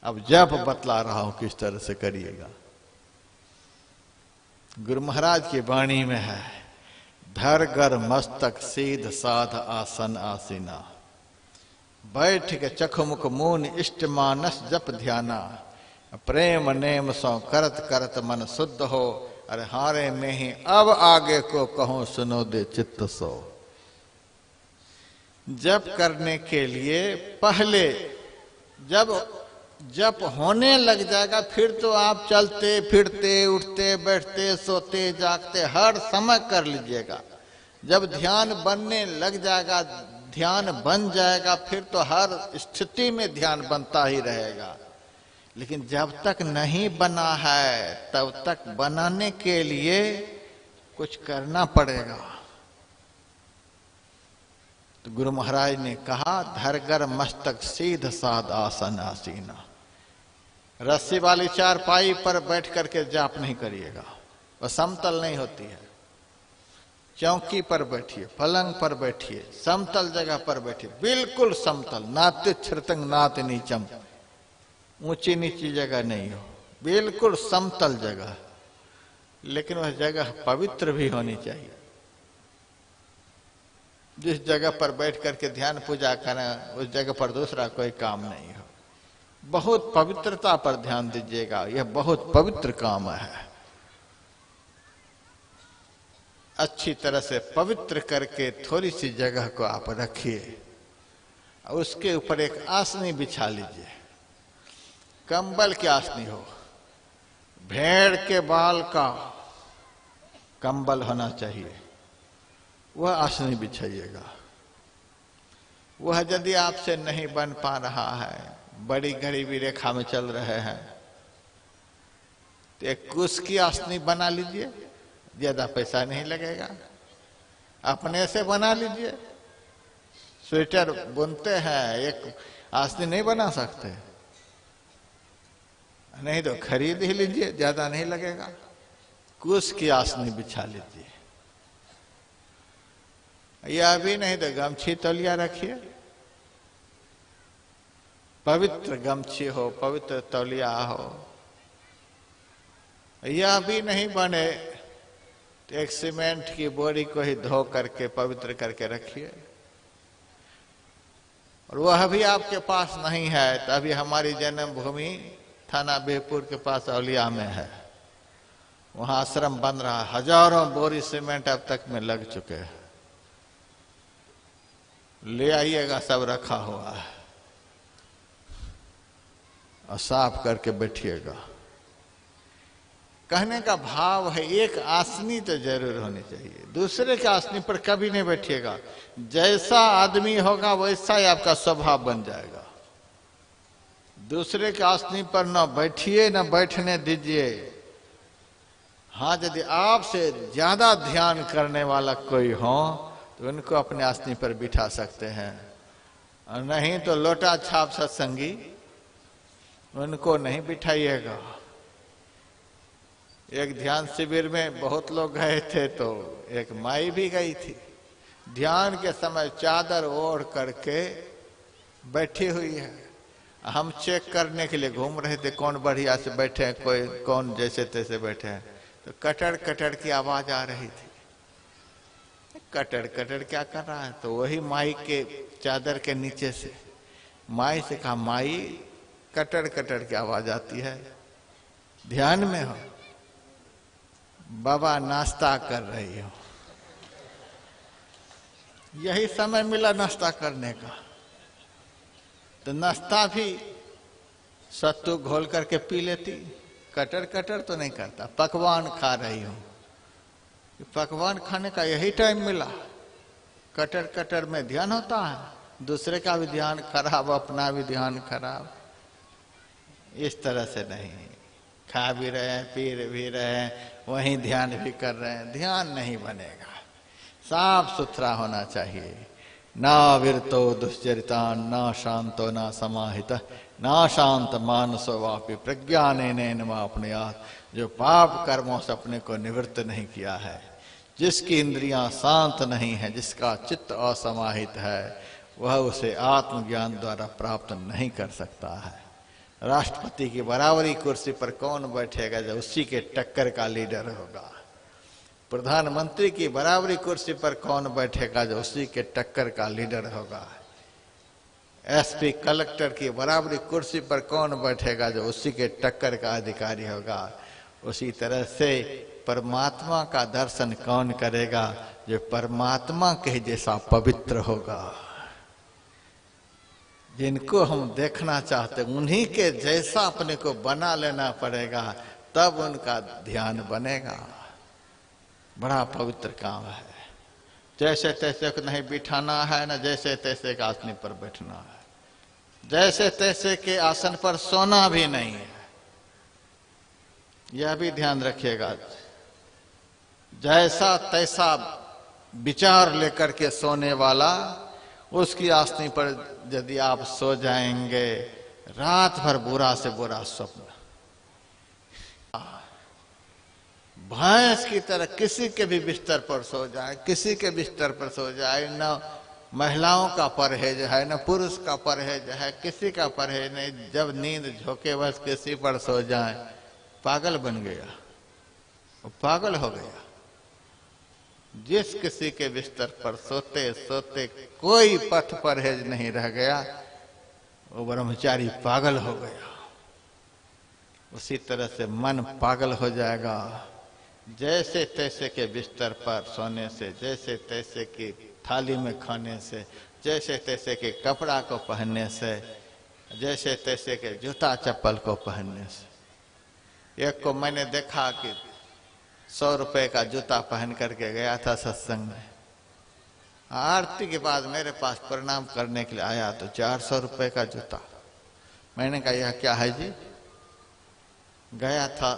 अब जप बतला रहा हूं किस तरह से करिएगा। गुरु महाराज की वाणी में है, धर गर मस्तक सीध साध आसन आसीना, बैठ के चखमुख मून इष्ट मानस जप ध्याना, प्रेम नेम सो करत करत मन शुद्ध हो, अरे हारे में ही अब आगे को कहूं सुनो दे चित्त सो। जप करने के लिए पहले जब जप होने लग जाएगा फिर तो आप चलते फिरते उठते बैठते सोते जागते हर समय कर लीजिएगा। जब ध्यान बनने लग जाएगा, ध्यान बन जाएगा, फिर तो हर स्थिति में ध्यान बनता ही रहेगा। लेकिन जब तक नहीं बना है तब तक बनाने के लिए कुछ करना पड़ेगा। तो गुरु महाराज ने कहा, धरगर मस्तक सीध साध आसन आसीना। रस्सी वाली चारपाई पर बैठ करके जाप नहीं करिएगा, वह समतल नहीं होती है। चौकी पर बैठिए, पलंग पर बैठिए, समतल जगह पर बैठिए, बिल्कुल समतल, नात्य छृतंग नात नीचम, ऊंची नीची जगह नहीं हो, बिल्कुल समतल जगह। लेकिन वह जगह पवित्र भी होनी चाहिए। जिस जगह पर बैठ करके ध्यान पूजा करें उस जगह पर दूसरा कोई काम नहीं हो। बहुत पवित्रता पर ध्यान दीजिएगा, यह बहुत पवित्र काम है। अच्छी तरह से पवित्र करके थोड़ी सी जगह को आप रखिए, उसके ऊपर एक आसनी बिछा लीजिए। कंबल की आसनी हो, भेड़ के बाल का कंबल होना चाहिए, वह आसनी बिछाइएगा। वह यदि आपसे नहीं बन पा रहा है, बड़ी गरीबी रेखा में चल रहे हैं, तो एक कुश की आसनी बना लीजिए, ज्यादा पैसा नहीं लगेगा। अपने से बना लीजिए। स्वेटर बुनते हैं, एक आसनी नहीं बना सकते? नहीं तो खरीद ही लीजिए, ज्यादा नहीं लगेगा। कुश की आसनी बिछा लीजिए। या भी नहीं तो गमछी तौलिया रखिए, पवित्र गमछी हो, पवित्र तौलिया हो। यह भी नहीं बने तो एक सीमेंट की बोरी को ही धो करके पवित्र करके रखिए। और वह भी आपके पास नहीं है तो अभी हमारी जन्मभूमि थाना बेहपुर के पास औलिया में है, वहां आश्रम बन रहा, हजारों बोरी सीमेंट अब तक में लग चुके हैं। ले आइएगा, सब रखा हुआ है, और साफ करके बैठिएगा। कहने का भाव है एक आसनी तो जरूर होनी चाहिए, दूसरे के आसनी पर कभी नहीं बैठिएगा। जैसा आदमी होगा वैसा ही आपका स्वभाव बन जाएगा। दूसरे के आसनी पर न बैठिए, न बैठने दीजिए। हाँ, यदि आपसे ज्यादा ध्यान करने वाला कोई हो तो उनको अपने आसनी पर बिठा सकते हैं, और नहीं तो लोटा छाप सत्संगी उनको नहीं बिठाइएगा। एक ध्यान शिविर में बहुत लोग गए थे तो एक माई भी गई थी। ध्यान के समय चादर ओढ़ करके बैठी हुई है। हम चेक करने के लिए घूम रहे थे कौन बढ़िया से बैठे हैं, कोई कौन जैसे तैसे बैठे हैं। तो कटर कटर की आवाज आ रही थी। कटर कटर क्या कर रहा है? तो वही माई के चादर के नीचे से माई से कहा, माई कटर कटर की आवाज आती है, ध्यान में हो? बाबा नाश्ता कर रही हो। यही समय मिला नाश्ता करने का, तो नाश्ता भी सत्तू घोल करके पी लेती। कटर कटर तो नहीं करता, पकवान खा रही हूं। पकवान खाने का यही टाइम मिला। कटर कटर में ध्यान होता है, दूसरे का भी ध्यान खराब, अपना भी ध्यान खराब। इस तरह से नहीं, खा भी रहे हैं, पी भी रहे हैं, वहीं ध्यान भी कर रहे हैं, ध्यान नहीं बनेगा। साफ सुथरा होना चाहिए। ना विरतो दुश्चरितान, ना शांतो ना समाहित, ना शांत मानसो वापि प्रज्ञानेन वापनुयात्। जो पाप कर्मों से अपने को निवृत्त नहीं किया है, जिसकी इंद्रियां शांत नहीं है, जिसका चित्त असमाहित है, वह उसे आत्मज्ञान द्वारा प्राप्त नहीं कर सकता है। राष्ट्रपति की बराबरी कुर्सी पर कौन बैठेगा जो उसी के टक्कर का लीडर होगा। प्रधानमंत्री की बराबरी कुर्सी पर कौन बैठेगा जो उसी के टक्कर का लीडर होगा। एसपी कलेक्टर की बराबरी कुर्सी पर कौन बैठेगा जो उसी के टक्कर का अधिकारी होगा। उसी तरह से परमात्मा का दर्शन कौन करेगा जो परमात्मा के जैसा पवित्र होगा। जिनको हम देखना चाहते उन्हीं के जैसा अपने को बना लेना पड़ेगा, तब उनका ध्यान बनेगा। बड़ा पवित्र काम है। जैसे तैसे को नहीं बिठाना है, ना जैसे तैसे के आसन पर बैठना है, जैसे तैसे के आसन पर सोना भी नहीं है। यह भी ध्यान रखिएगा। जैसा तैसा विचार लेकर के सोने वाला, उसकी आसनी पर यदि आप सो जाएंगे, रात भर बुरा से बुरा स्वप्न। भैंस की तरह किसी के भी बिस्तर पर सो जाए, किसी के बिस्तर पर सो जाए, न महिलाओं का परहेज है, न पुरुष का परहेज है, किसी का परहेज नहीं। जब नींद झोंके बस किसी पर सो जाए, पागल बन गया, वो पागल हो गया। जिस किसी के बिस्तर पर सोते सोते कोई पथ परहेज नहीं रह गया, वो ब्रह्मचारी पागल हो गया। उसी तरह से मन पागल हो जाएगा। जैसे तैसे के बिस्तर पर सोने से, जैसे तैसे की थाली में खाने से, जैसे तैसे के कपड़ा को पहनने से, जैसे तैसे के जूता चप्पल को पहनने से। एक को मैंने देखा कि 100 रुपए का जूता पहन करके गया था सत्संग में। आरती के बाद मेरे पास प्रणाम करने के लिए आया तो 400 रुपए का जूता। मैंने कहा यह क्या है जी? गया था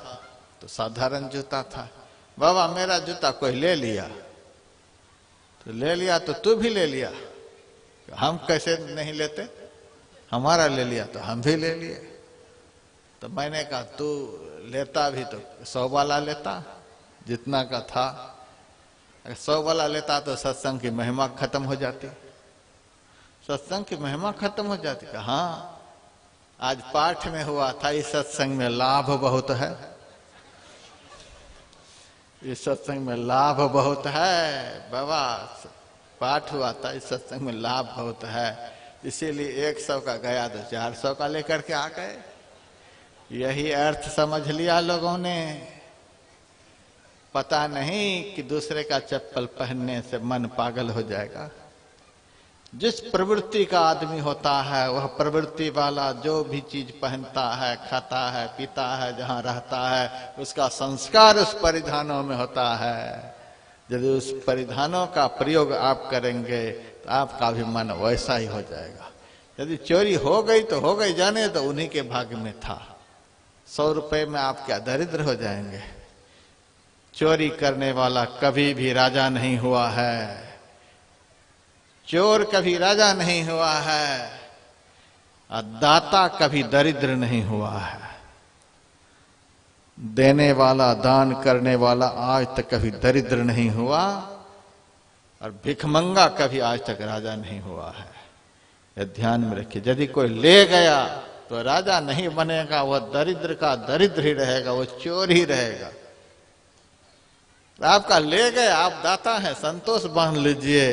तो साधारण जूता था। बाबा मेरा जूता कोई ले लिया, तो ले लिया तो तू भी ले लिया। हम कैसे नहीं लेते? हमारा ले लिया तो हम भी ले लिए। तो मैंने कहा तू लेता भी तो 100 वाला लेता, जितना का था। अगर 100 वाला लेता तो सत्संग की महिमा खत्म हो जाती, सत्संग की महिमा खत्म हो जाती। हाँ, आज पाठ में हुआ था, इस सत्संग में लाभ बहुत है, इस सत्संग में लाभ बहुत है। बाबा पाठ हुआ था, इस सत्संग में लाभ बहुत है, इसीलिए 100 का गया तो 400 का लेकर के आ गए। यही अर्थ समझ लिया लोगों ने। पता नहीं कि दूसरे का चप्पल पहनने से मन पागल हो जाएगा। जिस प्रवृत्ति का आदमी होता है, वह प्रवृत्ति वाला जो भी चीज पहनता है, खाता है, पीता है, जहां रहता है, उसका संस्कार उस परिधानों में होता है। यदि उस परिधानों का प्रयोग आप करेंगे तो आपका भी मन वैसा ही हो जाएगा। यदि चोरी हो गई तो हो गई, जाने तो उन्हीं के भाग्य में था। 100 रुपए में आप क्या दरिद्र हो जाएंगे? चोरी करने वाला कभी भी राजा नहीं हुआ है, चोर कभी राजा नहीं हुआ है, और दाता कभी दरिद्र नहीं हुआ है। देने वाला, दान करने वाला आज तक कभी दरिद्र नहीं हुआ, और भिखमंगा कभी आज तक राजा नहीं हुआ है। यह ध्यान में रखिए। यदि कोई ले गया तो राजा नहीं बनेगा, वह दरिद्र का दरिद्र ही रहेगा, वह चोर ही रहेगा। आपका ले गए, आप दाता हैं, संतोष मान लीजिए।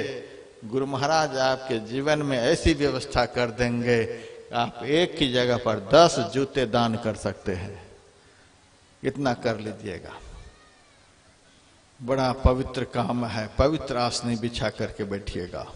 गुरु महाराज आपके जीवन में ऐसी व्यवस्था कर देंगे, आप एक की जगह पर 10 जूते दान कर सकते हैं। इतना कर लीजिएगा। बड़ा पवित्र काम है। पवित्र आसनी बिछा करके बैठिएगा।